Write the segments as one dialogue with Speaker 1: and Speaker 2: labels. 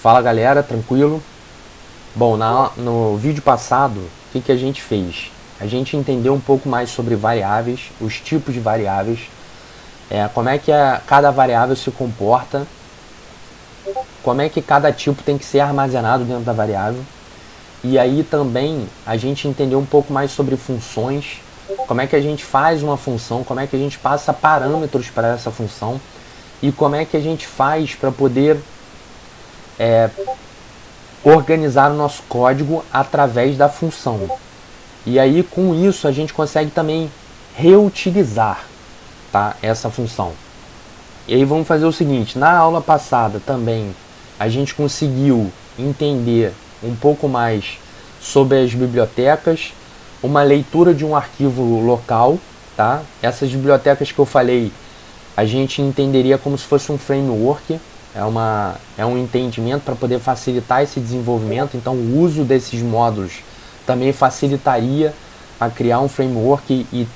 Speaker 1: Fala galera, tranquilo? Bom, no vídeo passado, o que a gente fez? A gente entendeu um pouco mais sobre variáveis, os tipos de variáveis, como é que cada variável se comporta, como é que cada tipo tem que ser armazenado dentro da variável. E aí também a gente entendeu um pouco mais sobre funções, como é que a gente faz uma função, como é que a gente passa parâmetros para essa função e como é que a gente faz para poder organizar o nosso código através da função. E aí com isso a gente consegue também reutilizar, tá, essa função. E aí vamos fazer o seguinte, na aula passada também a gente conseguiu entender um pouco mais sobre as bibliotecas, uma leitura de um arquivo local, tá? Essas bibliotecas que eu falei, a gente entenderia como se fosse um framework, é um entendimento para poder facilitar esse desenvolvimento. Então o uso desses módulos também facilitaria a criar um framework e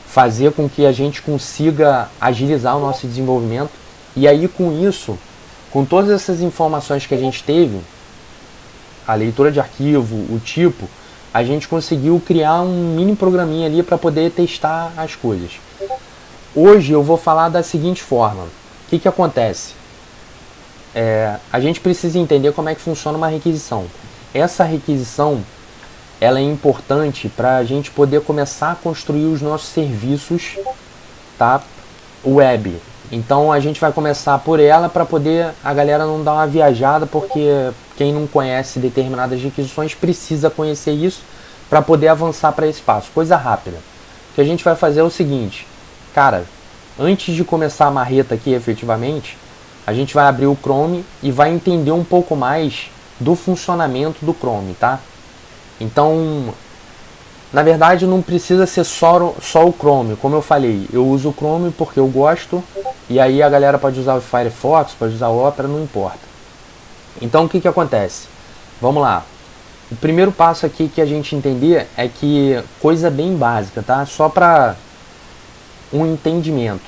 Speaker 1: fazer com que a gente consiga agilizar o nosso desenvolvimento. E aí com isso, com todas essas informações que a gente teve, a leitura de arquivo, o tipo, a gente conseguiu criar um mini programinha ali para poder testar as coisas. Hoje eu vou falar da seguinte forma. O que acontece? A gente precisa entender como é que funciona uma requisição. Essa requisição ela é importante para a gente poder começar a construir os nossos serviços, tá, web. Então a gente vai começar por ela para poder a galera não dar uma viajada, porque quem não conhece determinadas requisições precisa conhecer isso para poder avançar para esse passo. Coisa rápida. O que a gente vai fazer é o seguinte, cara, antes de começar a marreta aqui efetivamente, a gente vai abrir o Chrome e vai entender um pouco mais do funcionamento do Chrome, tá? Então, na verdade não precisa ser só o Chrome, como eu falei, eu uso o Chrome porque eu gosto, e aí a galera pode usar o Firefox, pode usar o Opera, não importa. Então o que acontece? Vamos lá. O primeiro passo aqui que a gente entender é que, coisa bem básica, tá? Só para um entendimento.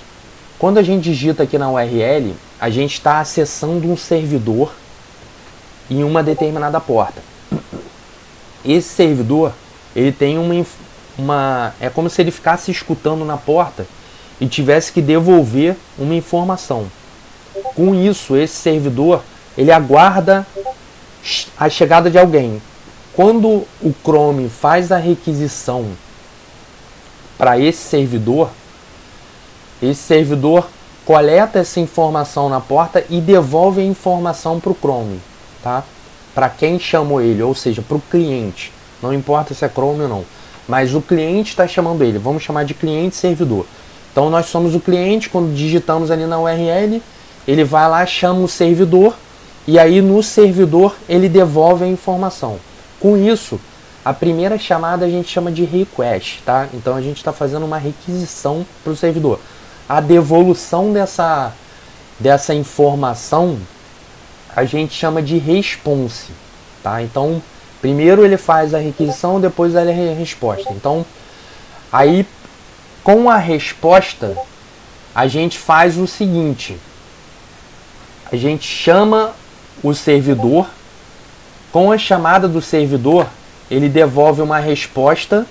Speaker 1: Quando a gente digita aqui na URL, a gente está acessando um servidor em uma determinada porta. Esse servidor, ele tem é como se ele ficasse escutando na porta e tivesse que devolver uma informação. Com isso, esse servidor, ele aguarda a chegada de alguém. Quando o Chrome faz a requisição para esse servidor coleta essa informação na porta e devolve a informação para o Chrome, tá? Para quem chamou ele, ou seja, para o cliente. Não importa se é Chrome ou não, mas o cliente está chamando ele. Vamos chamar de cliente servidor. Então nós somos o cliente. Quando digitamos ali na URL, ele vai lá, chama o servidor, e aí no servidor ele devolve a informação. Com isso, a primeira chamada a gente chama de request, tá? Então a gente está fazendo uma requisição para o servidor. A devolução dessa informação a gente chama de response, tá? Então primeiro ele faz a requisição, depois ele é a resposta. Então aí com a resposta a gente faz o seguinte: a gente chama o servidor. Com a chamada do servidor, ele devolve uma resposta,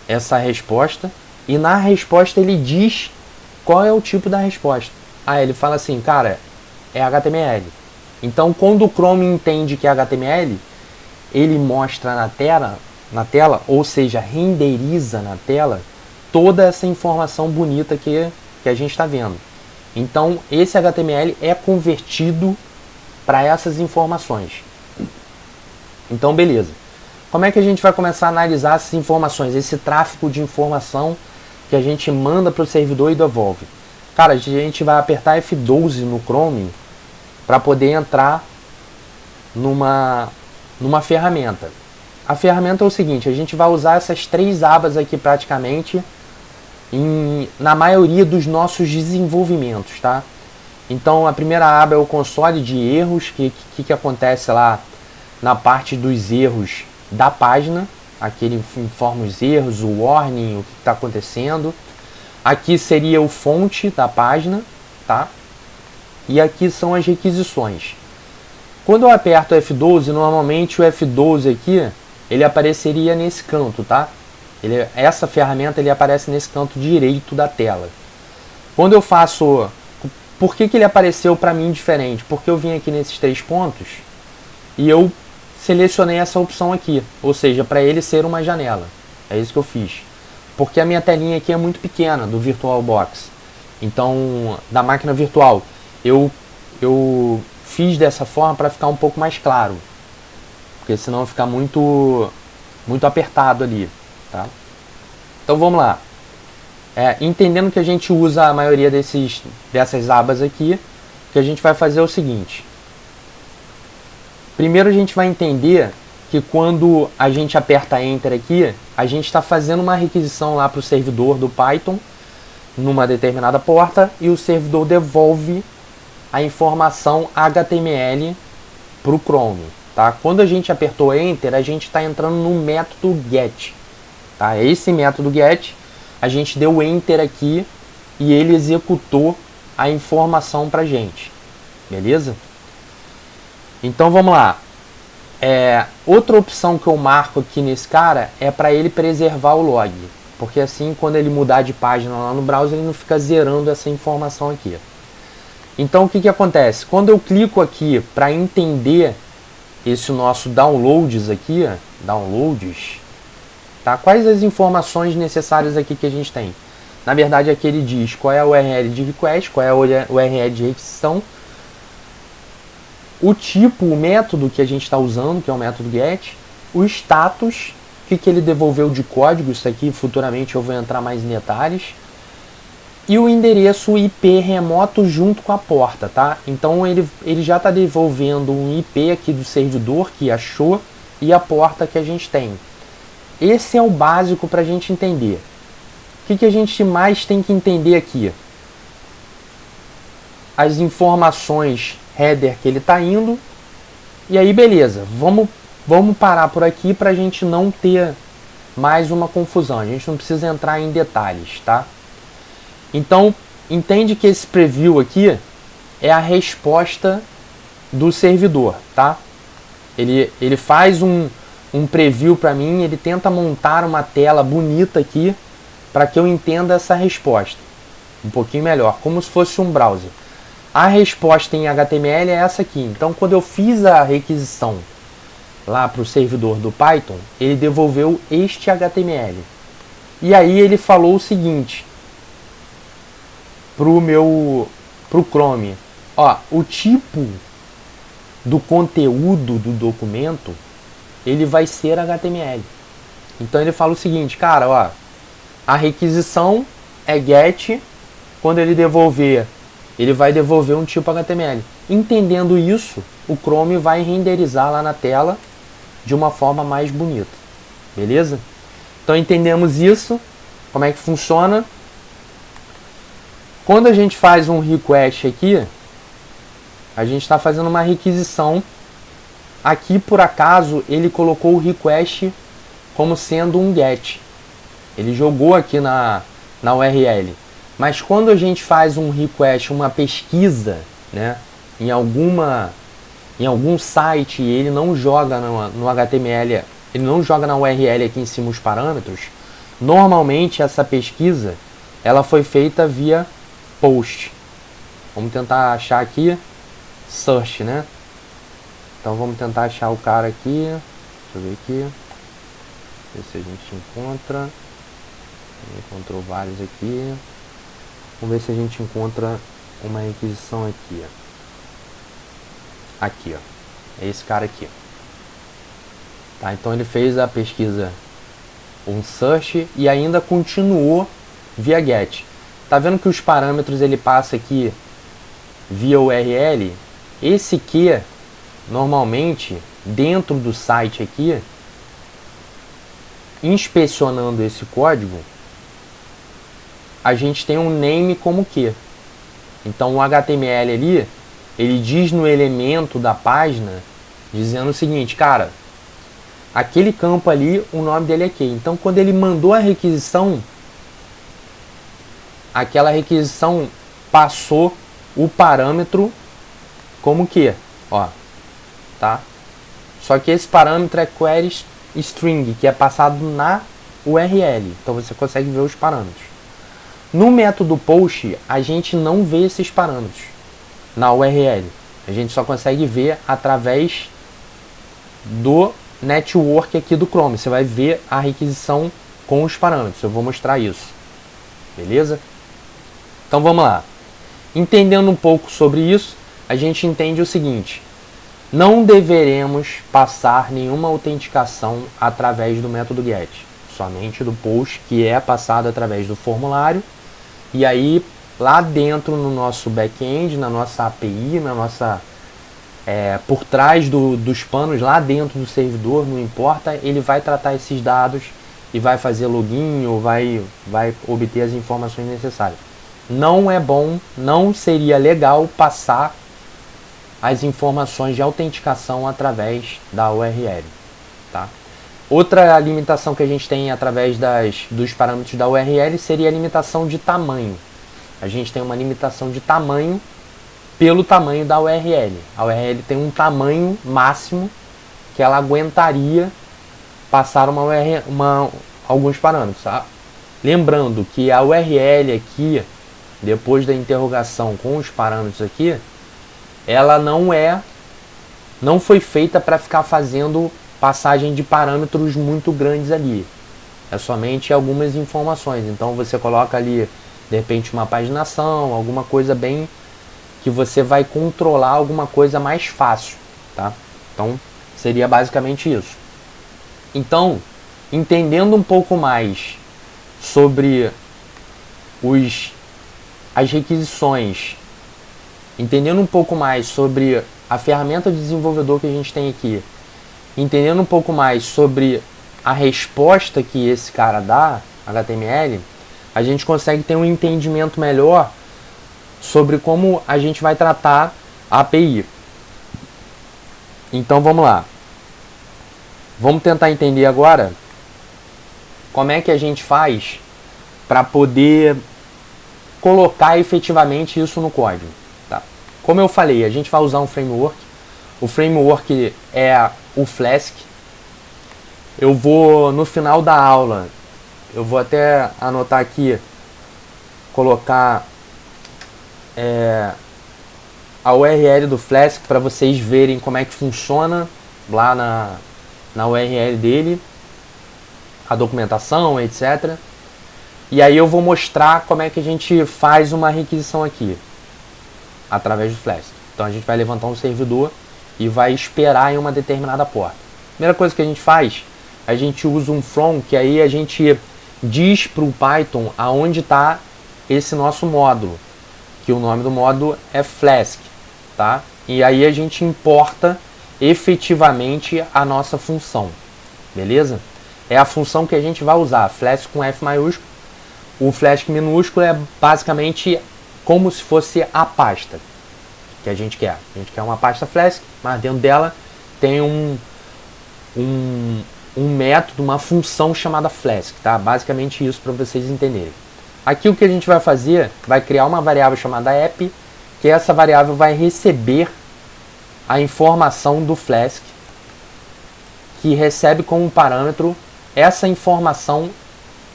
Speaker 1: essa resposta, e na resposta ele diz qual é o tipo da resposta. Ele fala assim, cara, é HTML. Então quando o Chrome entende que é HTML, ele mostra na tela, ou seja, renderiza na tela toda essa informação bonita que a gente está vendo. Então esse HTML é convertido para essas informações. Então beleza. Como é que a gente vai começar a analisar essas informações, esse tráfego de informação que a gente manda para o servidor e devolve? Cara, a gente vai apertar F12 no Chrome para poder entrar numa ferramenta. A ferramenta é o seguinte, a gente vai usar essas três abas aqui praticamente na maioria dos nossos desenvolvimentos, tá? Então a primeira aba é o console de erros, que acontece lá na parte dos erros da página. Aqui ele informa os erros, o warning, o que está acontecendo. Aqui seria o fonte da página, tá? e aqui são as requisições. Quando eu aperto o F12, normalmente o F12 aqui, ele apareceria nesse canto, tá? Essa ferramenta ele aparece nesse canto direito da tela. Quando eu faço... Por que ele apareceu para mim diferente? Porque eu vim aqui nesses 3 pontos e eu selecionei essa opção aqui, ou seja, para ele ser uma janela. É isso que eu fiz. Porque a minha telinha aqui é muito pequena do VirtualBox. Então, da máquina virtual, eu fiz dessa forma para ficar um pouco mais claro. Porque senão fica muito apertado ali, tá? Então vamos lá. Entendendo que a gente usa a maioria dessas abas aqui, o que a gente vai fazer é o seguinte. Primeiro a gente vai entender que quando a gente aperta Enter aqui, a gente está fazendo uma requisição lá para o servidor do Python numa determinada porta e o servidor devolve a informação HTML para o Chrome. Tá? Quando a gente apertou Enter, a gente está entrando no método GET. Tá? Esse método GET, a gente deu Enter aqui e ele executou a informação para a gente. Beleza? Então vamos lá. Outra opção que eu marco aqui nesse cara é para ele preservar o log. Porque assim, quando ele mudar de página lá no browser, ele não fica zerando essa informação aqui. Então o que acontece? Quando eu clico aqui para entender esse nosso downloads aqui, downloads, tá? Quais as informações necessárias aqui que a gente tem? Na verdade aqui ele diz qual é a URL de request, qual é a URL de requisição, o tipo, o método que a gente está usando, que é o método GET, o status, o que ele devolveu de código, isso aqui futuramente eu vou entrar mais em detalhes, e o endereço IP remoto junto com a porta, tá? Então ele já está devolvendo um IP aqui do servidor que achou e a porta que a gente tem. Esse é o básico para a gente entender. O que a gente mais tem que entender aqui? As informações header que ele está indo. E aí beleza, vamos parar por aqui para a gente não ter mais uma confusão. A gente não precisa entrar em detalhes, tá? Então, entende que esse preview aqui é a resposta do servidor, tá? Ele faz um preview para mim, ele tenta montar uma tela bonita aqui para que eu entenda essa resposta um pouquinho melhor, como se fosse um browser. A resposta em HTML é essa aqui. Então, quando eu fiz a requisição lá para o servidor do Python, ele devolveu este HTML. E aí ele falou o seguinte pro Chrome, ó, o tipo do conteúdo do documento, ele vai ser HTML. Então ele fala o seguinte, cara, ó, a requisição é GET, quando ele devolver, ele vai devolver um tipo HTML. Entendendo isso, o Chrome vai renderizar lá na tela de uma forma mais bonita. Beleza? Então entendemos isso, como é que funciona. Quando a gente faz um request aqui, a gente está fazendo uma requisição. Aqui, por acaso, ele colocou o request como sendo um GET. Ele jogou aqui na URL. Mas quando a gente faz um request, uma pesquisa, né, em algum site, e ele não joga no HTML, ele não joga na URL aqui em cima os parâmetros, normalmente essa pesquisa ela foi feita via post. Vamos tentar achar aqui search, né? Então vamos tentar achar o cara aqui. Deixa eu ver aqui. Ver se a gente encontra. Encontrou vários aqui. Vamos ver se a gente encontra uma requisição aqui. Aqui, ó. É esse cara aqui. Tá, então ele fez a pesquisa, um search, e ainda continuou via get. Tá vendo que os parâmetros ele passa aqui via URL? Esse que normalmente dentro do site aqui, inspecionando esse código, a gente tem um name como que. Então o HTML ali, ele diz no elemento da página, dizendo o seguinte, cara, aquele campo ali, o nome dele é que. Então quando ele mandou a requisição, aquela requisição passou o parâmetro como que, ó, tá? Só que esse parâmetro é query string, que é passado na URL. Então você consegue ver os parâmetros. No método post, a gente não vê esses parâmetros na URL. A gente só consegue ver através do network aqui do Chrome. Você vai ver a requisição com os parâmetros. Eu vou mostrar isso. Beleza? Então vamos lá. Entendendo um pouco sobre isso, a gente entende o seguinte: não deveremos passar nenhuma autenticação através do método GET, somente do post, que é passado através do formulário. E aí, lá dentro no nosso back-end, na nossa API, na nossa, por trás dos panos, lá dentro do servidor, não importa, ele vai tratar esses dados e vai fazer login ou vai obter as informações necessárias. Não é bom, não seria legal passar as informações de autenticação através da URL, tá? Outra limitação que a gente tem através dos parâmetros da URL seria a limitação de tamanho. A gente tem uma limitação de tamanho pelo tamanho da URL. A URL tem um tamanho máximo que ela aguentaria passar alguns parâmetros. Tá? Lembrando que a URL aqui, depois da interrogação com os parâmetros aqui, ela não foi feita para ficar fazendo passagem de parâmetros muito grandes ali. É somente algumas informações. Então você coloca ali, de repente, uma paginação, alguma coisa bem que você vai controlar, alguma coisa mais fácil, tá? Então seria basicamente isso. Então, entendendo um pouco mais sobre as requisições, entendendo um pouco mais sobre a ferramenta de desenvolvedor que a gente tem aqui, entendendo um pouco mais sobre a resposta que esse cara dá, HTML, a gente consegue ter um entendimento melhor sobre como a gente vai tratar a API. Então vamos lá. Vamos tentar entender agora como é que a gente faz para poder colocar efetivamente isso no código. Tá? Como eu falei, a gente vai usar um framework. O framework é o Flask. Eu vou, no final da aula, eu vou até anotar aqui, colocar a URL do Flask para vocês verem como é que funciona lá na URL dele, a documentação, etc. E aí eu vou mostrar como é que a gente faz uma requisição aqui, através do Flask. Então a gente vai levantar um servidor e vai esperar em uma determinada porta. Primeira coisa que a gente faz, a gente usa um from, que aí a gente diz para o Python aonde está esse nosso módulo, que o nome do módulo é Flask, tá? E aí a gente importa efetivamente a nossa função, beleza? É a função que a gente vai usar, Flask com F maiúsculo. O Flask minúsculo é basicamente como se fosse a pasta que a gente quer. A gente quer uma pasta Flask, mas dentro dela tem um método, uma função chamada Flask, tá? Basicamente isso para vocês entenderem. Aqui o que a gente vai fazer, vai criar uma variável chamada app, que essa variável vai receber a informação do Flask, que recebe como parâmetro essa informação,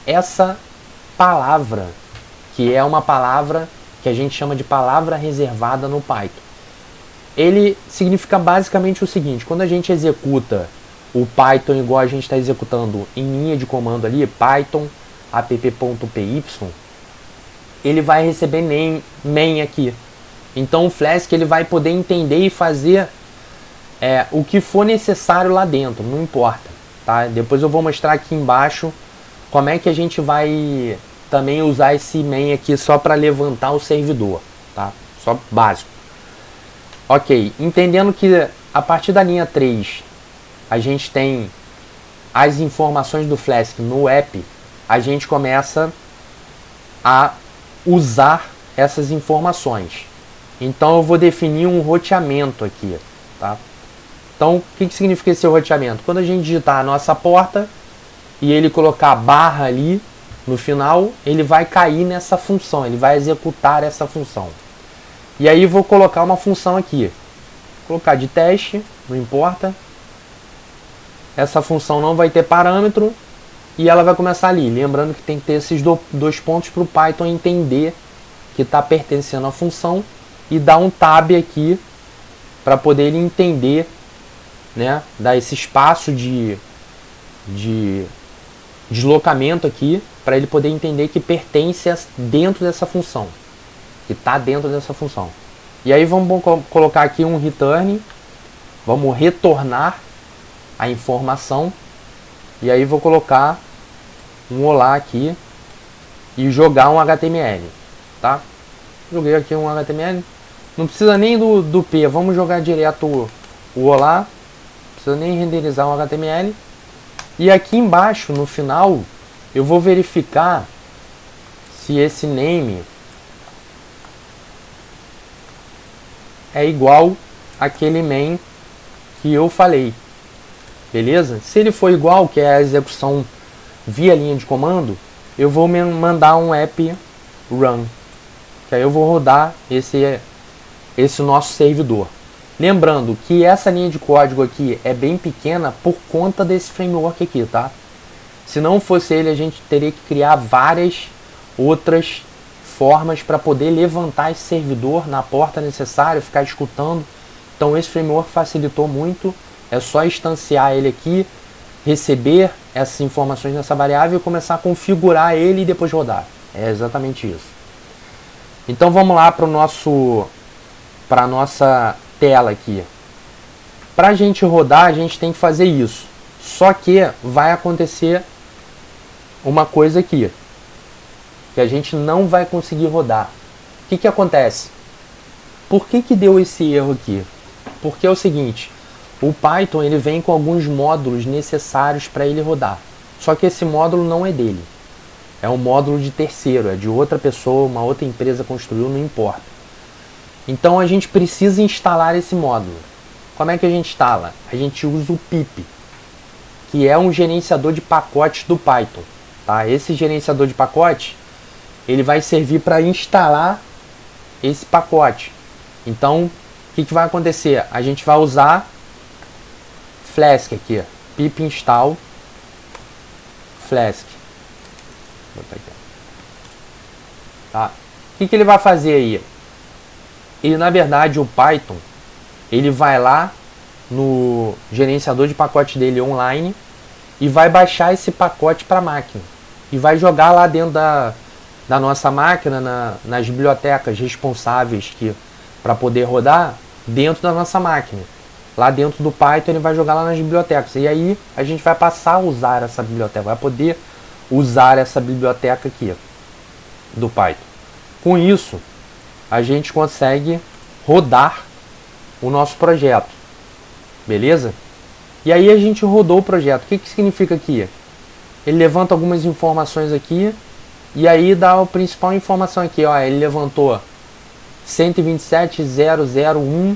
Speaker 1: essa palavra, que é uma palavra que a gente chama de palavra reservada no Python. Ele significa basicamente o seguinte: quando a gente executa o Python igual a gente está executando em linha de comando ali, Python app.py, ele vai receber main aqui. Então o Flask ele vai poder entender e fazer o que for necessário lá dentro, não importa. Tá? Depois eu vou mostrar aqui embaixo como é que a gente vai também usar esse main aqui só para levantar o servidor, tá? Só básico. Ok, entendendo que a partir da linha 3 a gente tem as informações do Flask no app, a gente começa a usar essas informações. Então eu vou definir um roteamento aqui, tá? Então o que significa esse roteamento? Quando a gente digitar a nossa porta e ele colocar barra ali no final, ele vai cair nessa função, ele vai executar essa função. E aí vou colocar uma função aqui. Vou colocar de teste, não importa. Essa função não vai ter parâmetro e ela vai começar ali. Lembrando que tem que ter esses dois pontos para o Python entender que está pertencendo à função e dar um tab aqui para poder ele entender, né, dar esse espaço de deslocamento aqui para ele poder entender que pertence dentro dessa função, que está dentro dessa função. E aí vamos colocar aqui um return, vamos retornar a informação, e aí vou colocar um olá aqui e jogar um HTML, tá? Joguei aqui um HTML, não precisa nem do P, vamos jogar direto o olá, não precisa nem renderizar um HTML. E aqui embaixo, no final, eu vou verificar se esse name é igual àquele main que eu falei. Beleza? Se ele for igual, que é a execução via linha de comando, eu vou mandar um app run. Que aí eu vou rodar esse nosso servidor. Lembrando que essa linha de código aqui é bem pequena por conta desse framework aqui, tá? Se não fosse ele, a gente teria que criar várias outras formas para poder levantar esse servidor na porta necessária, ficar escutando. Então esse framework facilitou muito. É só instanciar ele aqui, receber essas informações nessa variável e começar a configurar ele e depois rodar. É exatamente isso. Então vamos lá para a nossa tela aqui. Para a gente rodar, a gente tem que fazer isso. Só que vai acontecer uma coisa aqui, que a gente não vai conseguir rodar. O que acontece? Por que deu esse erro aqui? Porque é o seguinte, o Python ele vem com alguns módulos necessários para ele rodar. Só que esse módulo não é dele. É um módulo de terceiro, é de outra pessoa, uma outra empresa construiu, não importa. Então a gente precisa instalar esse módulo. Como é que a gente instala? A gente usa o pip, que é um gerenciador de pacotes do Python. Tá? Esse gerenciador de pacote, ele vai servir para instalar esse pacote. Então, o que vai acontecer? A gente vai usar Flask aqui, pip install Flask. Tá? O que ele vai fazer aí? Ele, na verdade, o Python, ele vai lá no gerenciador de pacote dele online e vai baixar esse pacote para a máquina e vai jogar lá dentro da nossa máquina, nas bibliotecas responsáveis para poder rodar dentro da nossa máquina. Lá dentro do Python ele vai jogar lá nas bibliotecas e aí a gente vai passar a usar essa biblioteca, vai poder usar essa biblioteca aqui do Python. Com isso, a gente consegue rodar o nosso projeto, beleza? E aí a gente rodou o projeto. O que significa aqui? Ele levanta algumas informações aqui e aí dá a principal informação aqui, ó, ele levantou 127.001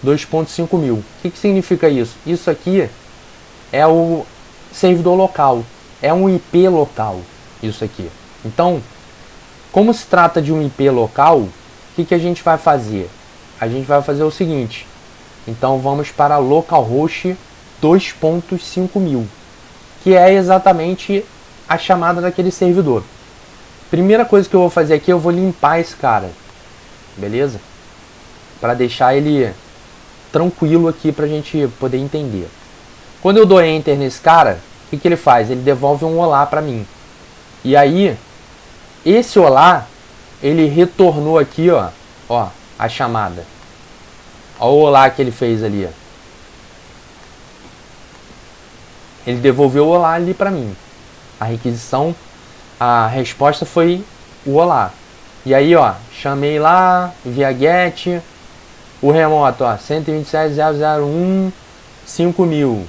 Speaker 1: 2.5 mil. O que significa isso? Isso aqui é o servidor local, é um IP local, isso aqui. Então, como se trata de um IP local, o que a gente vai fazer? A gente vai fazer o seguinte, então vamos para localhost 2.5 mil, que é exatamente a chamada daquele servidor. Primeira coisa que eu vou fazer aqui, eu vou limpar esse cara, beleza? Para deixar ele tranquilo aqui para a gente poder entender. Quando eu dou enter nesse cara, o que ele faz? Ele devolve um olá para mim. E aí, esse olá, ele retornou aqui, ó, a chamada. Olha o olá que ele fez ali. Ó. Ele devolveu o olá ali para mim. A requisição, a resposta foi o olá. E aí, ó, chamei lá, via get, o remoto, ó, 127.001 5 mil.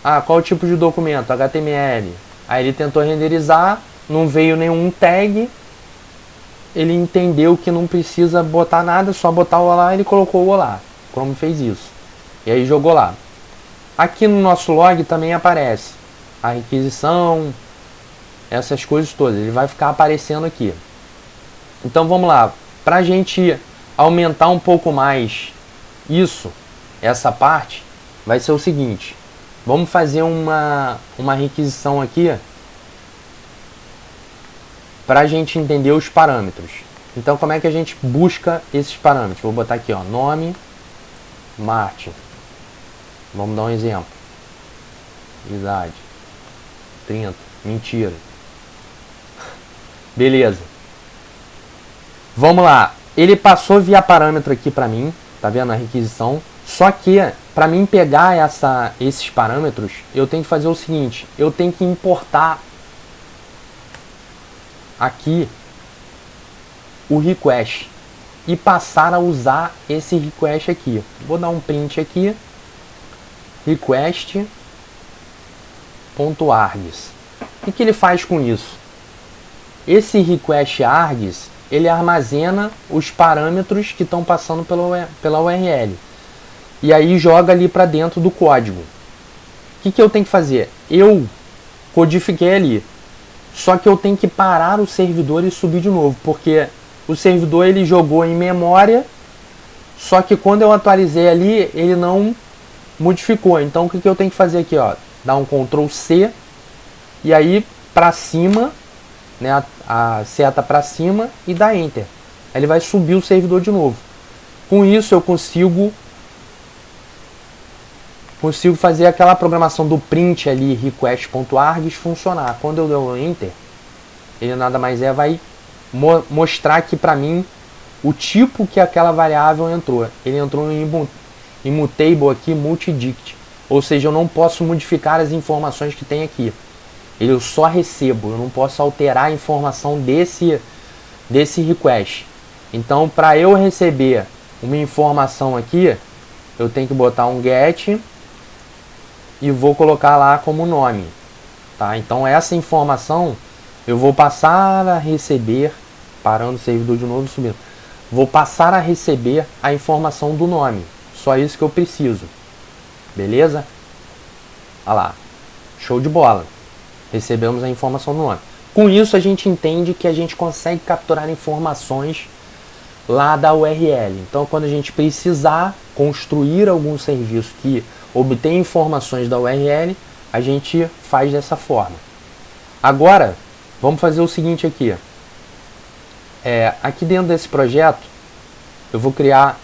Speaker 1: Ah, qual o tipo de documento? HTML. Aí ele tentou renderizar, não veio nenhum tag. Ele entendeu que não precisa botar nada, só botar o olá, ele colocou o olá. O Chrome fez isso. E aí jogou lá. Aqui no nosso log também aparece a requisição, essas coisas todas. Ele vai ficar aparecendo aqui. Então vamos lá. Para a gente aumentar um pouco mais essa parte, vai ser o seguinte. Vamos fazer uma requisição aqui para a gente entender os parâmetros. Então, como é que a gente busca esses parâmetros? Vou botar aqui, ó, nome, Martin. Vamos dar um exemplo. Idade, 30. Mentira. Beleza. Vamos lá. Ele passou via parâmetro aqui para mim. Tá vendo a requisição? Só que, para mim pegar esses parâmetros, eu tenho que fazer o seguinte. Eu tenho que importar aqui o request e passar a usar esse request aqui. Vou dar um print aqui. Request.args. O que ele faz com isso? Esse request args, ele armazena os parâmetros que estão passando pela URL. E aí joga ali para dentro do código. O que eu tenho que fazer? Eu codifiquei ali. Só que eu tenho que parar o servidor e subir de novo. Porque o servidor ele jogou em memória. Só que quando eu atualizei ali, ele não modificou. Então o que eu tenho que fazer aqui? Ó, dar um Ctrl C. E aí para cima, né, a seta para cima e dar Enter. Aí ele vai subir o servidor de novo. Com isso eu consigo fazer aquela programação do print ali, request.args, funcionar. Quando eu der o Enter, ele nada mais vai mostrar aqui para mim o tipo que aquela variável entrou. Ele entrou em immutable aqui, multidict. Ou seja, eu não posso modificar as informações que tem aqui. Eu só recebo, eu não posso alterar a informação desse request. Então, para eu receber uma informação aqui, eu tenho que botar um get e vou colocar lá como nome. Tá? Então, essa informação eu vou passar a receber, parando o servidor de novo e subindo. Vou passar a receber a informação do nome. Só isso que eu preciso. Beleza? Olha lá. Show de bola. Recebemos a informação do nome. Com isso a gente entende que a gente consegue capturar informações lá da URL. Então quando a gente precisar construir algum serviço que obtém informações da URL, a gente faz dessa forma. Agora, vamos fazer o seguinte aqui. Aqui dentro desse projeto, eu vou criar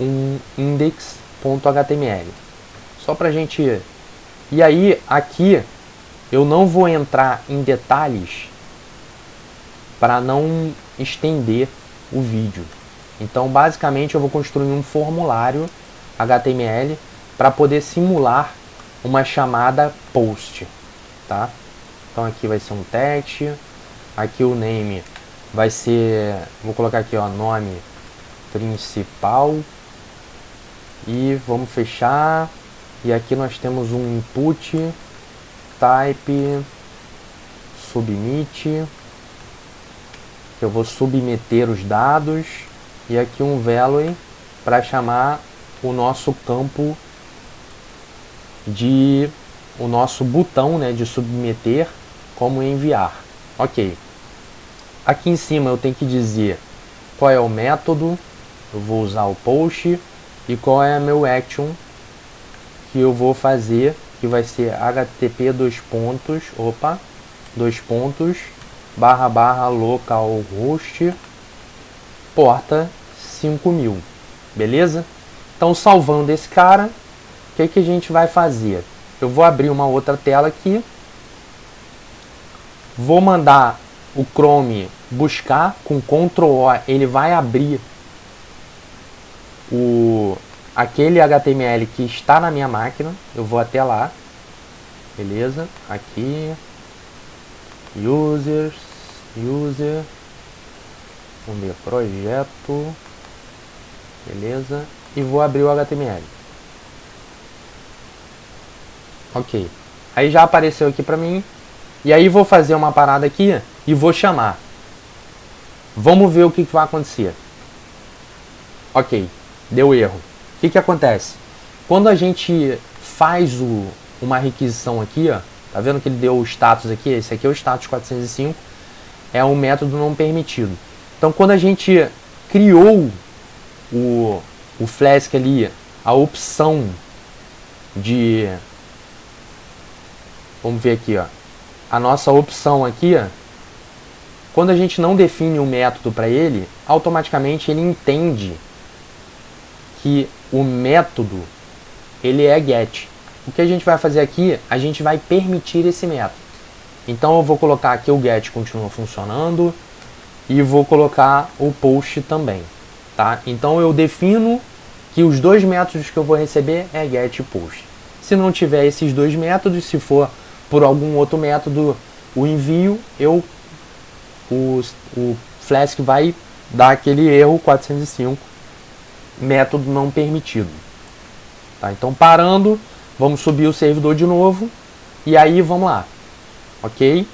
Speaker 1: um index.html. Só pra gente... E aí, aqui... Eu não vou entrar em detalhes para não estender o vídeo. Então, basicamente, eu vou construir um formulário HTML para poder simular uma chamada post, tá? Então, aqui vai ser um text. Aqui o name vai ser... Vou colocar aqui, ó, nome principal. E vamos fechar. E aqui nós temos um input... type submit, que eu vou submeter os dados, e aqui um value para chamar o nosso campo o nosso botão, né, de submeter como enviar. Ok. Aqui em cima eu tenho que dizer qual é o método, eu vou usar o post, e qual é o meu action que eu vou fazer, que vai ser http //localhost porta 5000, beleza? Então, salvando esse cara, o que a gente vai fazer? Eu vou abrir uma outra tela aqui, vou mandar o Chrome buscar com Ctrl O, ele vai abrir aquele HTML que está na minha máquina. Eu vou até lá, beleza? Aqui, user, vamos ver, projeto, beleza? E vou abrir o HTML. Ok, aí já apareceu aqui pra mim. E aí vou fazer uma parada aqui e vou chamar. Vamos ver o que vai acontecer. Ok, deu erro. O que acontece? Quando a gente faz uma requisição aqui, ó, tá vendo que ele deu o status aqui? Esse aqui é o status 405, é um método não permitido. Então, quando a gente criou o Flask ali, a opção de... Vamos ver aqui, ó. A nossa opção aqui, ó, quando a gente não define um método para ele, automaticamente ele entende que o método ele é get. O que a gente vai fazer aqui, a gente vai permitir esse método. Então eu vou colocar aqui o get continua funcionando e vou colocar o post também, tá? Então eu defino que os dois métodos que eu vou receber é get e post. Se não tiver esses dois métodos, se for por algum outro método o envio, o Flask vai dar aquele erro 405, método não permitido. Tá? Então parando, vamos subir o servidor de novo e aí vamos lá, ok?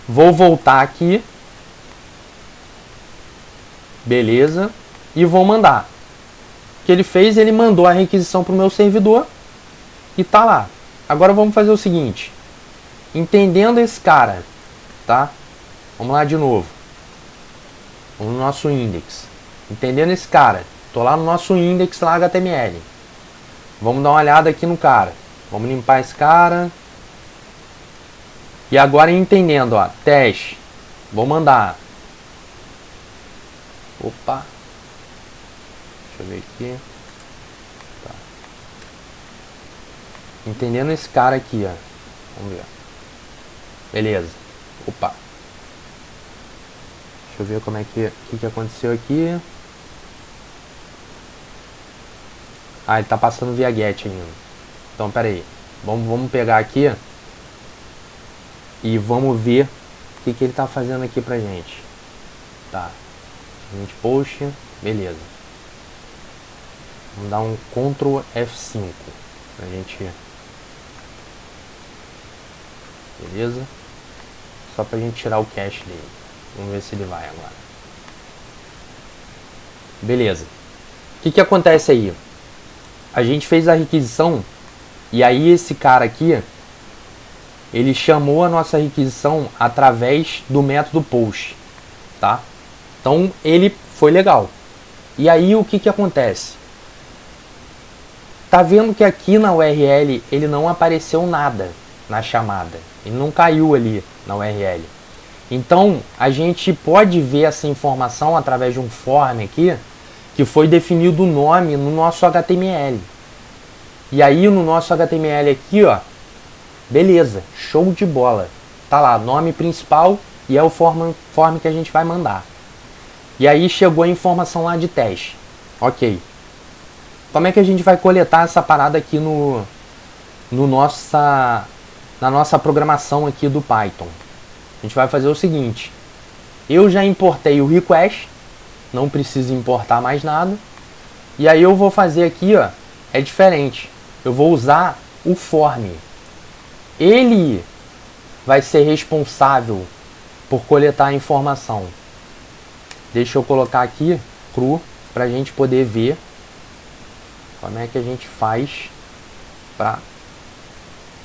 Speaker 1: Vou voltar aqui, beleza, e vou mandar. O que ele fez? Ele mandou a requisição para o meu servidor e tá lá. Agora vamos fazer o seguinte, entendendo esse cara, tá? Vamos lá de novo. Vamos no nosso index. Entendendo esse cara, tô lá no nosso index lá HTML. Vamos dar uma olhada aqui no cara. Vamos limpar esse cara. E agora entendendo, ó, teste. Vou mandar. Opa. Deixa eu ver aqui. Tá. Entendendo esse cara aqui, ó. Vamos ver. Beleza. Opa. Deixa eu ver como é que aconteceu aqui. Ah, ele tá passando via get ainda. Então, pera aí. Vamos pegar aqui e vamos ver o que ele tá fazendo aqui pra gente. Tá. Gente post. Beleza. Vamos dar um Ctrl F5 pra gente. Beleza? Só pra gente tirar o cache dele. Vamos ver se ele vai agora. Beleza. O que acontece aí? A gente fez a requisição e aí esse cara aqui, ele chamou a nossa requisição através do método post, tá? Então ele foi legal. E aí o que acontece? Tá vendo que aqui na URL ele não apareceu nada na chamada. Ele não caiu ali na URL. Então a gente pode ver essa informação através de um form aqui, que foi definido o nome no nosso HTML. E aí no nosso HTML aqui, ó, beleza, show de bola. Tá lá, nome principal e é o form que a gente vai mandar. E aí chegou a informação lá de teste. Ok. Como é que a gente vai coletar essa parada aqui na nossa programação aqui do Python? A gente vai fazer o seguinte. Eu já importei o request. Não preciso importar mais nada. E aí eu vou fazer aqui, ó, é diferente. Eu vou usar o form. Ele vai ser responsável por coletar a informação. Deixa eu colocar aqui cru para a gente poder ver como é que a gente faz para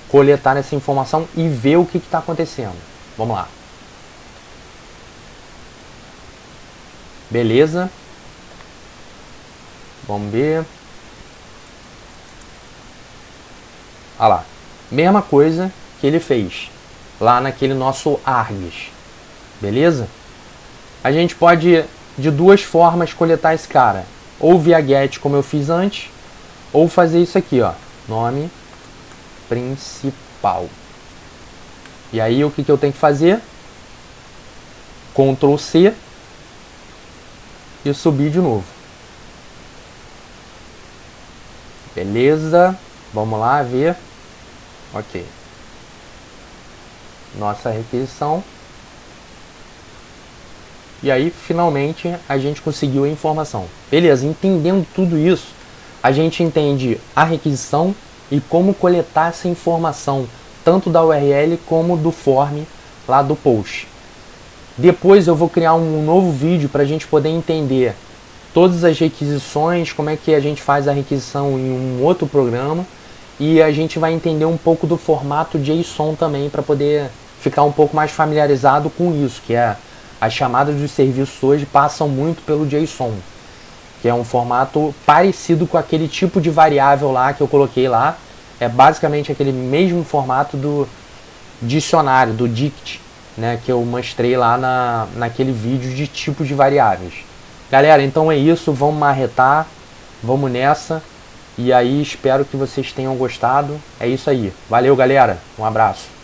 Speaker 1: coletar essa informação e ver o que está acontecendo. Vamos lá. Beleza. Vamos ver. Olha lá. Mesma coisa que ele fez lá naquele nosso args. Beleza? A gente pode de duas formas coletar esse cara. Ou via get, como eu fiz antes, ou fazer isso aqui, ó. Nome principal. E aí o que eu tenho que fazer? Ctrl C e subir de novo. Beleza? Vamos lá ver. Ok. Nossa requisição. E aí, finalmente, a gente conseguiu a informação. Beleza, entendendo tudo isso, a gente entende a requisição e como coletar essa informação, tanto da URL como do form lá do post. Depois eu vou criar um novo vídeo para a gente poder entender todas as requisições, como é que a gente faz a requisição em um outro programa, e a gente vai entender um pouco do formato JSON também para poder ficar um pouco mais familiarizado com isso, que é as chamadas dos serviços hoje passam muito pelo JSON. que é um formato parecido com aquele tipo de variável lá que eu coloquei lá. É basicamente aquele mesmo formato do dicionário, do dict, né, que eu mostrei lá naquele vídeo de tipos de variáveis. Galera, então é isso, vamos marretar, vamos nessa, e aí espero que vocês tenham gostado. É isso aí, valeu galera, um abraço.